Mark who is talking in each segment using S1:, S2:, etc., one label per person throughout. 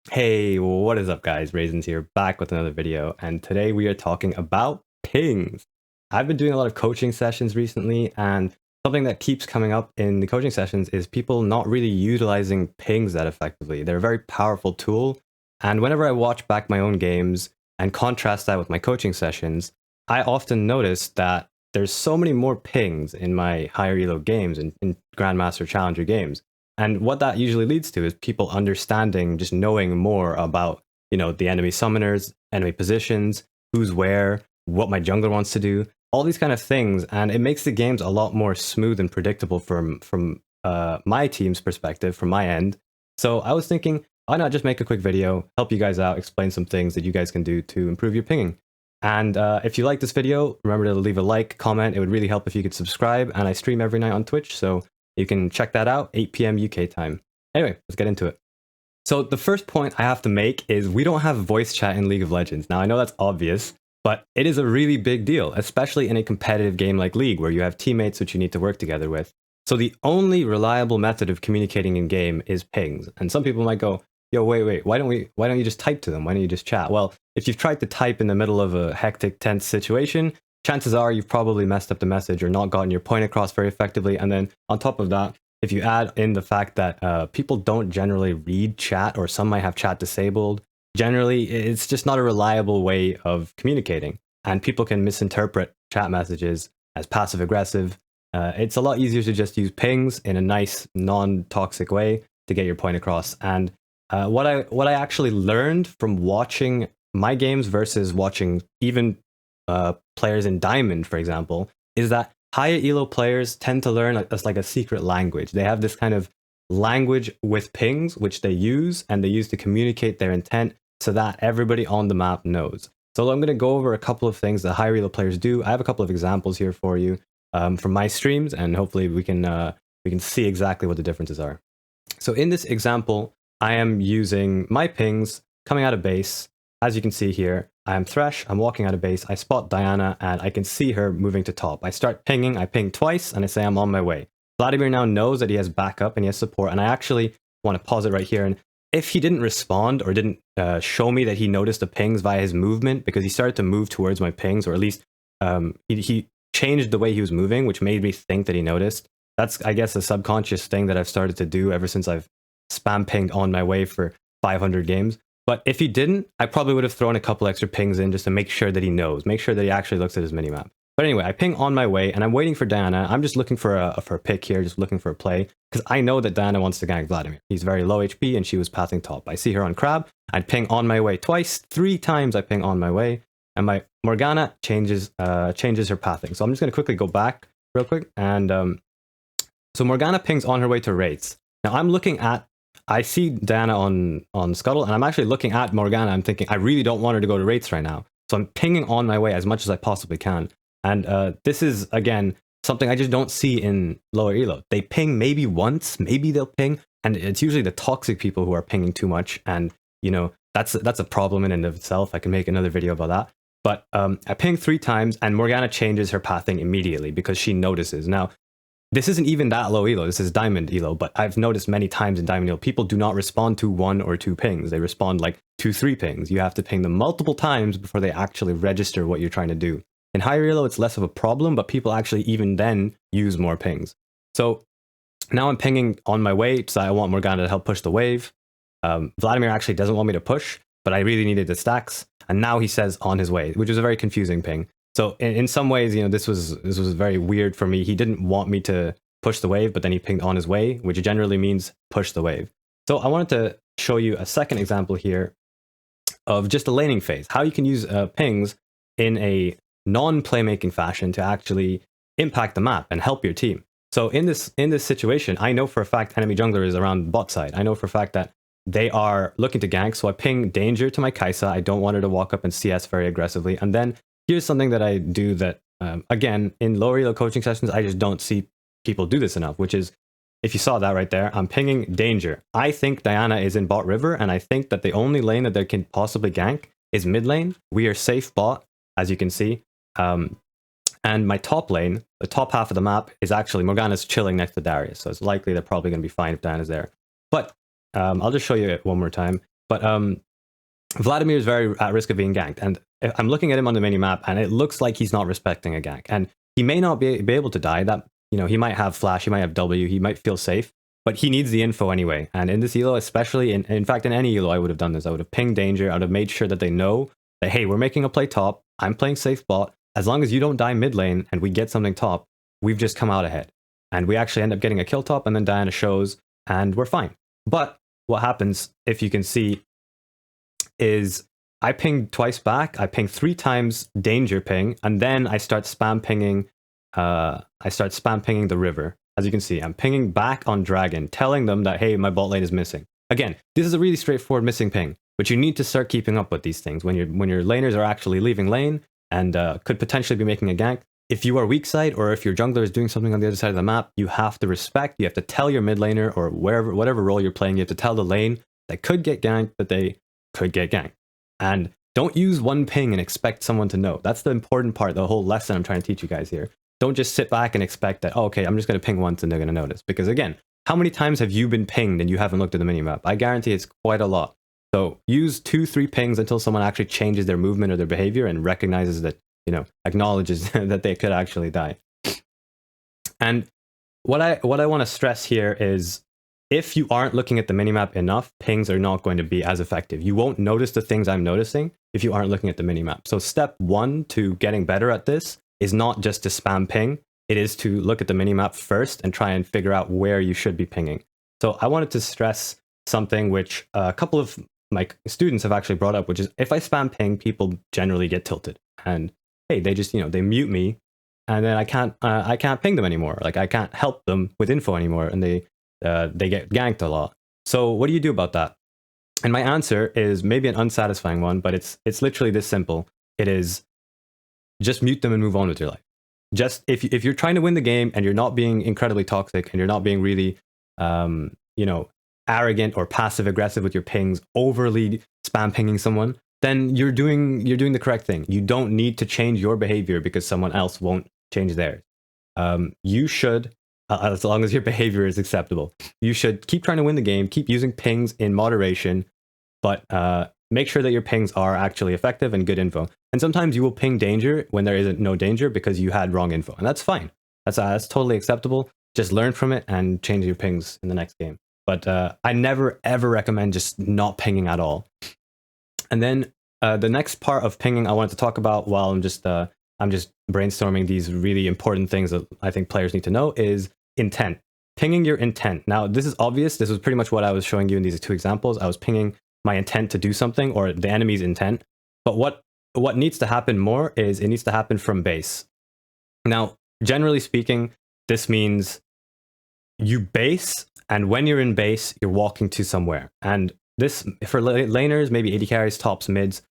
S1: Hey, what is up guys? Raisins here, back with another video, and today we are talking about pings. I've been doing a lot of coaching sessions recently, and something that keeps coming up in the coaching sessions is people not really utilizing pings that effectively. They're a very powerful tool, and whenever I watch back my own games and contrast that with my coaching sessions, I often notice that there's so many more pings in my higher elo games and in Grandmaster Challenger games. And what that usually leads to is people understanding, just knowing more about, the enemy summoners, enemy positions, who's where, what my jungler wants to do, all these kind of things. And it makes the games a lot more smooth and predictable from my team's perspective, from my end. So I was thinking, why not just make a quick video, help you guys out, explain some things that you guys can do to improve your pinging. And if you like this video, remember to leave a like, comment. It would really help if you could subscribe. And I stream every night on Twitch, so you can check that out, 8 p.m. UK time. Anyway, let's get into it. So the first point I have to make is we don't have voice chat in League of Legends. Now, I know that's obvious, but it is a really big deal, especially in a competitive game like League, where you have teammates which you need to work together with. So the only reliable method of communicating in game is pings. And some people might go, yo, wait, why don't you just type to them? Why don't you just chat? Well, if you've tried to type in the middle of a hectic, tense situation, chances are you've probably messed up the message or not gotten your point across very effectively. And then on top of that, if you add in the fact that people don't generally read chat, or some might have chat disabled, generally it's just not a reliable way of communicating. And people can misinterpret chat messages as passive aggressive. It's a lot easier to just use pings in a nice, non-toxic way to get your point across. And what I actually learned from watching my games versus watching even players in Diamond, for example, is that higher elo players tend to learn as like a secret language. They have this kind of language with pings, which they use, and they use to communicate their intent so that everybody on the map knows. So I'm going to go over a couple of things that higher elo players do. I have a couple of examples here for you from my streams, and hopefully we can see exactly what the differences are. So in this example, I am using my pings coming out of base. As you can see here, I am Thresh, I'm walking out of base, I spot Diana, and I can see her moving to top. I start pinging, I ping twice, and I say I'm on my way. Vladimir now knows that he has backup and he has support, and I actually want to pause it right here. And if he didn't respond or didn't show me that he noticed the pings via his movement, because he started to move towards my pings, or at least he changed the way he was moving, which made me think that he noticed. That's, I guess, a subconscious thing that I've started to do ever since I've spam pinged on my way for 500 games. But if he didn't, I probably would have thrown a couple extra pings in just to make sure that he knows, make sure that he actually looks at his minimap. But anyway, I ping on my way, and I'm waiting for Diana. I'm just looking for a pick here, just looking for a play, because I know that Diana wants to gank Vladimir. He's very low HP, and she was pathing top. I see her on Crab. I'd ping on my way twice, 3 times I ping on my way, and my Morgana changes her pathing. So I'm just going to quickly go back real quick, and so Morgana pings on her way to Wraiths. Now I'm looking at, I see Diana on Scuttle, and I'm actually looking at Morgana. I'm thinking, I really don't want her to go to Wraiths right now. So I'm pinging on my way as much as I possibly can. And this is, again, something I just don't see in lower elo. They ping maybe once, maybe they'll ping, and it's usually the toxic people who are pinging too much. And, that's a problem in and of itself. I can make another video about that. But I ping 3 times, and Morgana changes her pathing immediately because she notices. Now, this isn't even that low elo, this is diamond elo, but I've noticed many times in diamond elo, people do not respond to 1 or 2 pings. They respond like 2, 3 pings. You have to ping them multiple times before they actually register what you're trying to do. In higher elo, it's less of a problem, but people actually even then use more pings. So now I'm pinging on my way, so I want Morgana to help push the wave. Vladimir actually doesn't want me to push, but I really needed the stacks. And now he says on his way, which is a very confusing ping. So in some ways, this was very weird for me. He didn't want me to push the wave, but then he pinged on his way, which generally means push the wave. So I wanted to show you a second example here of just a laning phase, how you can use pings in a non-playmaking fashion to actually impact the map and help your team. So in this situation, I know for a fact enemy jungler is around bot side. I know for a fact that they are looking to gank, so I ping danger to my Kai'Sa. I don't want her to walk up and CS very aggressively. And then here's something that I do that, again, in lower elo coaching sessions, I just don't see people do this enough, which is, if you saw that right there, I'm pinging danger. I think Diana is in bot river, and I think that the only lane that they can possibly gank is mid lane. We are safe bot, as you can see. And my top lane, the top half of the map, is actually Morgana's chilling next to Darius. So it's likely they're probably going to be fine if Diana's there. But I'll just show you it one more time. But Vladimir is very at risk of being ganked, and I'm looking at him on the mini map, and it looks like he's not respecting a gank, and he may not be able to die. That, you know, he might have flash, he might have W, he might feel safe, but he needs the info anyway. And in this elo, especially in fact in any elo, I would have done this. I would have pinged danger. I would have made sure that they know that, hey, we're making a play top. I'm playing safe bot. As long as you don't die mid lane and we get something top, we've just come out ahead. And we actually end up getting a kill top, and then Diana shows, and we're fine. But what happens, if you can see, is I pinged twice back. I pinged 3 times danger ping, and then I start spam pinging. The river. As you can see, I'm pinging back on Dragon, telling them that, hey, my bot lane is missing. Again, this is a really straightforward missing ping, but you need to start keeping up with these things when your laners are actually leaving lane and could potentially be making a gank. If you are weak side, or if your jungler is doing something on the other side of the map, you have to respect. You have to tell your mid laner, or whatever role you're playing, you have to tell the lane that could get ganked that they could get ganked. And don't use one ping and expect someone to know. That's the important part, the whole lesson I'm trying to teach you guys here. Don't just sit back and expect that, oh, okay, I'm just going to ping once and they're going to notice. Because again, how many times have you been pinged and you haven't looked at the minimap? I guarantee it's quite a lot. So use 2-3 pings until someone actually changes their movement or their behavior and recognizes that, you know, acknowledges that they could actually die. And what I want to stress here is, if you aren't looking at the minimap enough, pings are not going to be as effective. You won't notice the things I'm noticing if you aren't looking at the minimap. So step 1 to getting better at this is not just to spam ping. It is to look at the minimap first and try and figure out where you should be pinging. So I wanted to stress something which a couple of my students have actually brought up, which is, if I spam ping, people generally get tilted. And hey, they just, you know, they mute me, and then I can't ping them anymore. Like, I can't help them with info anymore, and they get ganked a lot. So what do you do about that? And my answer is maybe an unsatisfying one, but it's literally this simple. It is just mute them and move on with your life. Just if you're trying to win the game and you're not being incredibly toxic and you're not being really you know, arrogant or passive aggressive with your pings, overly spam pinging someone, then you're doing the correct thing. You don't need to change your behavior because someone else won't change theirs. You should, as long as your behavior is acceptable, you should keep trying to win the game, keep using pings in moderation, but make sure that your pings are actually effective and good info. And sometimes you will ping danger when there isn't no danger because you had wrong info, and that's fine. That's totally acceptable. Just learn from it and change your pings in the next game. But I never ever recommend just not pinging at all. And then the next part of pinging I wanted to talk about, while I'm just brainstorming these really important things that I think players need to know, is intent. Pinging your intent. Now, this is obvious. This was pretty much what I was showing you in these 2 examples. I was pinging my intent to do something, or the enemy's intent. But what needs to happen more is it needs to happen from base. Now, generally speaking, this means you base, and when you're in base, you're walking to somewhere. And this, for laners, maybe AD carries, tops, mids,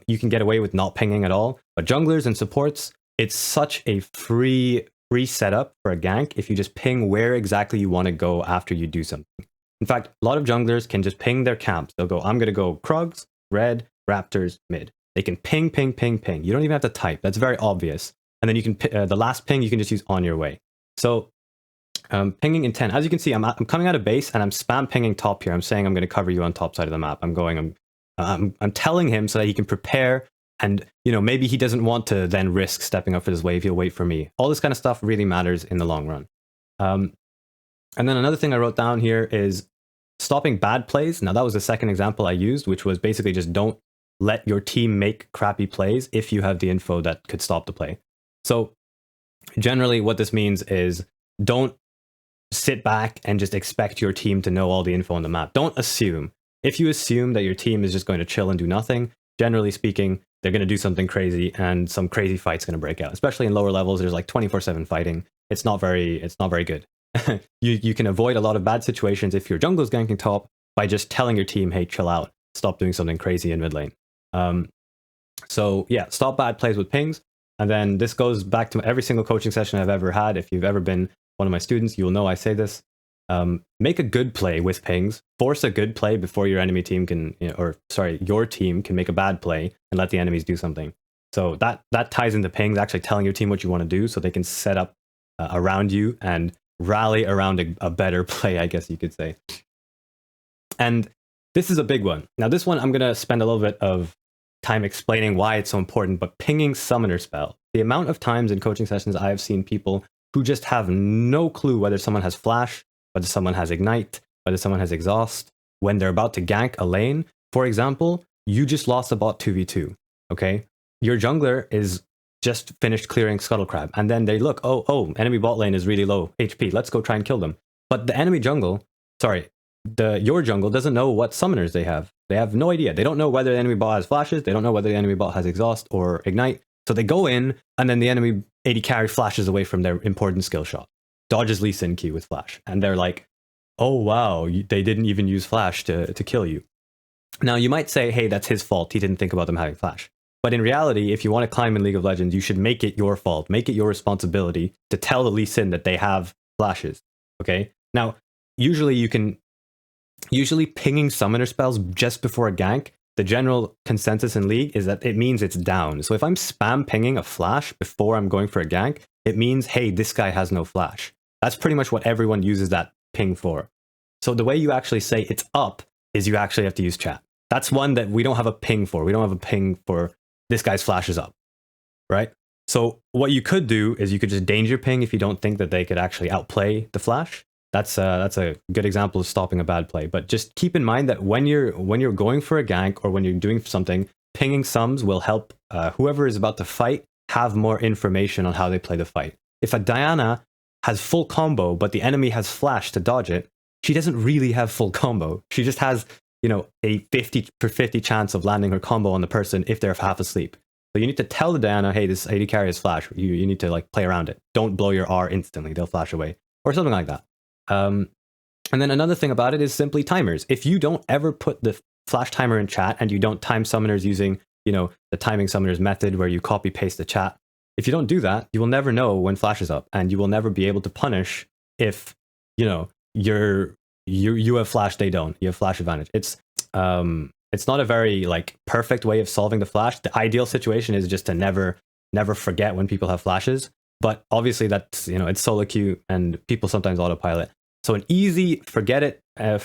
S1: you can get away with not pinging at all. But junglers and supports, it's such a free setup for a gank if you just ping where exactly you want to go after you do something. In fact, a lot of junglers can just ping their camps. They'll go, I'm going to go Krugs, red, Raptors, mid. They can ping, ping, ping, ping. You don't even have to type. That's very obvious. And then you can, the last ping you can just use on your way. So pinging intent. As you can see, I'm coming out of base and I'm spam pinging top here. I'm saying I'm going to cover you on top side of the map. I'm telling him so that he can prepare, and, you know, maybe he doesn't want to then risk stepping up for this wave. He'll wait for me. All this kind of stuff really matters in the long run. And then another thing I wrote down here is stopping bad plays. Now, that was the second example I used, which was basically just don't let your team make crappy plays if you have the info that could stop the play. So generally what this means is, don't sit back and just expect your team to know all the info on the map. Don't assume. If you assume that your team is just going to chill and do nothing, generally speaking, they're going to do something crazy and some crazy fight's going to break out. Especially in lower levels, there's like 24/7 fighting. It's not very good. You can avoid a lot of bad situations if your jungle's ganking top by just telling your team, hey, chill out, stop doing something crazy in mid lane. So yeah, stop bad plays with pings. And then this goes back to every single coaching session I've ever had. If you've ever been one of my students, you'll know I say this. Make a good play with pings. Force a good play before your enemy team can, your team can make a bad play and let the enemies do something. So that ties into pings, actually telling your team what you want to do so they can set up around you and rally around a better play, I guess you could say. And This is a big one. Now, this one, I'm going to spend a little bit of time explaining why it's so important, but pinging summoner spell. The amount of times in coaching sessions I have seen people who just have no clue whether someone has flash, whether someone has ignite, whether someone has exhaust, when they're about to gank a lane. For example, you just lost a bot 2v2, okay? Your jungler is just finished clearing Scuttle Crab, and then they look, oh, enemy bot lane is really low HP, let's go try and kill them. But the enemy jungle, your jungle doesn't know what summoners they have. They have no idea. They don't know whether the enemy bot has flashes, they don't know whether the enemy bot has exhaust or ignite. So they go in, and then the enemy AD carry flashes away from their important skill shot, dodges Lee Sin Q with flash, and they're like, oh wow, they didn't even use flash to kill you. Now you might say, hey, that's his fault, he didn't think about them having flash. But in reality, if you want to climb in League of Legends, you should make it your fault, make it your responsibility to tell the Lee Sin that they have flashes, okay? Now, usually pinging summoner spells just before a gank, the general consensus in League is that it means it's down. So if I'm spam pinging a flash before I'm going for a gank, it means, hey, this guy has no flash. That's pretty much what everyone uses that ping for. So the way you actually say it's up is you actually have to use chat. That's one that we don't have a ping for. We don't have a ping for this guy's flash is up, right? So what you could do is you could just danger ping if you don't think that they could actually outplay the flash. That's a good example of stopping a bad play. But just keep in mind that when you're going for a gank or when you're doing something, pinging sums will help whoever is about to fight have more information on how they play the fight. If a Diana has full combo, but the enemy has flash to dodge it, she doesn't really have full combo. She just has, a 50/50 chance of landing her combo on the person if they're half asleep. So you need to tell the Diana, hey, this AD carry is flash. You need to play around it. Don't blow your R instantly. They'll flash away or something like that. And then another thing about it is simply timers. If you don't ever put the flash timer in chat and you don't time summoners using, the timing summoners method where you copy paste the chat, if you don't do that, you will never know when flash is up, and you will never be able to punish if, you have flash, they don't. You have flash advantage. It's not a very perfect way of solving the flash. The ideal situation is just to never forget when people have flashes. But obviously that's, it's solo queue and people sometimes autopilot. So an easy forget it,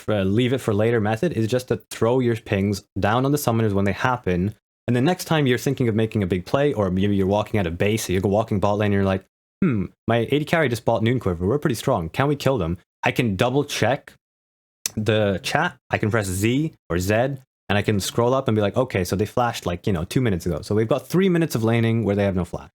S1: leave it for later method is just to throw your pings down on the summoners when they happen. And the next time you're thinking of making a big play, or maybe you're walking at a base, so you're walking bot lane and you're like, my AD carry just bought Noon Quiver. We're pretty strong. Can we kill them? I can double check the chat. I can press Z or Z and I can scroll up and be like, okay, so they flashed 2 minutes ago. So we've got 3 minutes of laning where they have no flash.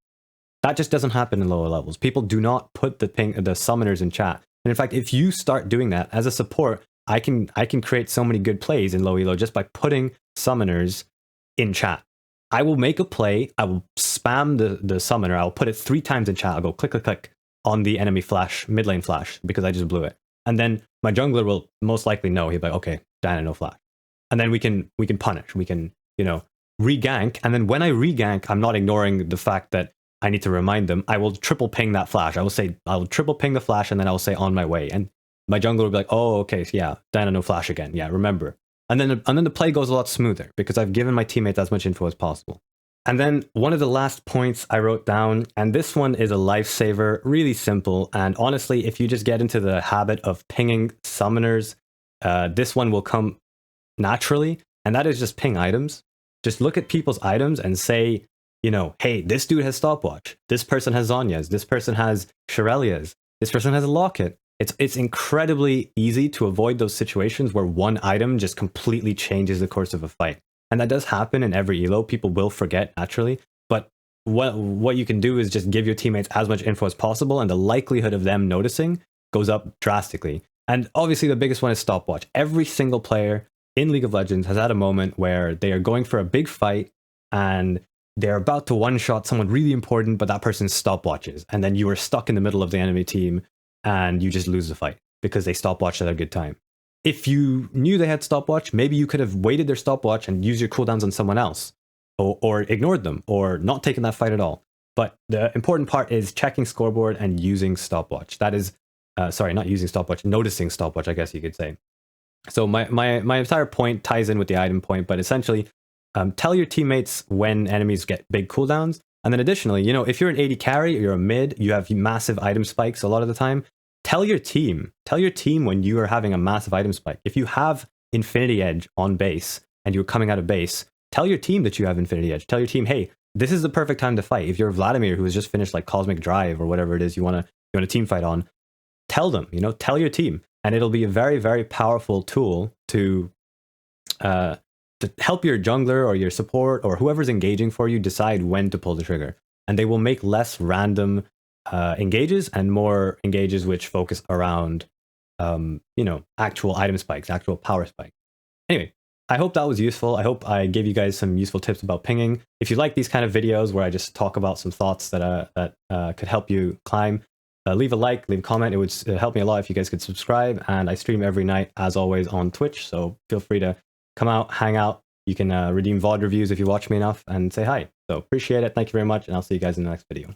S1: That just doesn't happen in lower levels. People do not put the summoners in chat. And in fact, if you start doing that as a support, I can create so many good plays in low elo just by putting summoners in chat. I will make a play, I will spam the summoner, I'll put it 3 times in chat, I'll go click, click, click on the enemy flash, mid lane flash, because I just blew it. And then my jungler will most likely know, he'll be like, okay, Diana, no flash. And then we can punish, we can, re-gank. And then when I re-gank, I'm not ignoring the fact that I need to remind them. I will triple ping that flash. I'll triple ping the flash, and then I'll say on my way. And my jungler will be like, oh, okay, so yeah, Diana, no flash again. Yeah, remember. And then the play goes a lot smoother because I've given my teammates as much info as possible. And then one of the last points I wrote down, and this one is a lifesaver, really simple. And honestly, if you just get into the habit of pinging summoners, this one will come naturally. And that is just ping items. Just look at people's items and say, hey, this dude has stopwatch. This person has Zhonya's. This person has Shirelia's. This person has a locket. It's incredibly easy to avoid those situations where one item just completely changes the course of a fight. And that does happen in every elo. People will forget naturally. But what you can do is just give your teammates as much info as possible, and the likelihood of them noticing goes up drastically. And obviously the biggest one is stopwatch. Every single player in League of Legends has had a moment where they are going for a big fight and they're about to one-shot someone really important, but that person stopwatches. And then you are stuck in the middle of the enemy team and you just lose the fight because they stopwatched at a good time. If you knew they had stopwatch, maybe you could have waited their stopwatch and used your cooldowns on someone else, or ignored them, or not taken that fight at all. But the important part is checking scoreboard and using stopwatch. That is, sorry, not using stopwatch, noticing stopwatch, I guess you could say. So my entire point ties in with the item point, but essentially, tell your teammates when enemies get big cooldowns. And then additionally, if you're an AD carry or you're a mid, you have massive item spikes a lot of the time. Tell your team when you are having a massive item spike. If you have Infinity Edge on base and you're coming out of base, tell your team that you have Infinity Edge. Tell your team, hey, this is the perfect time to fight. If you're Vladimir, who has just finished like Cosmic Drive or whatever it is you want to team fight on, tell them, tell your team. And it'll be a very, very powerful tool to help your jungler or your support or whoever's engaging for you decide when to pull the trigger. And they will make less random engages and more engages which focus around, actual item spikes, actual power spikes. Anyway, I hope that was useful. I hope I gave you guys some useful tips about pinging. If you like these kind of videos where I just talk about some thoughts that could help you climb, leave a like, leave a comment. It would help me a lot if you guys could subscribe. And I stream every night, as always, on Twitch. So feel free to come out, hang out. You can redeem VOD reviews if you watch me enough and say hi. So appreciate it. Thank you very much. And I'll see you guys in the next video.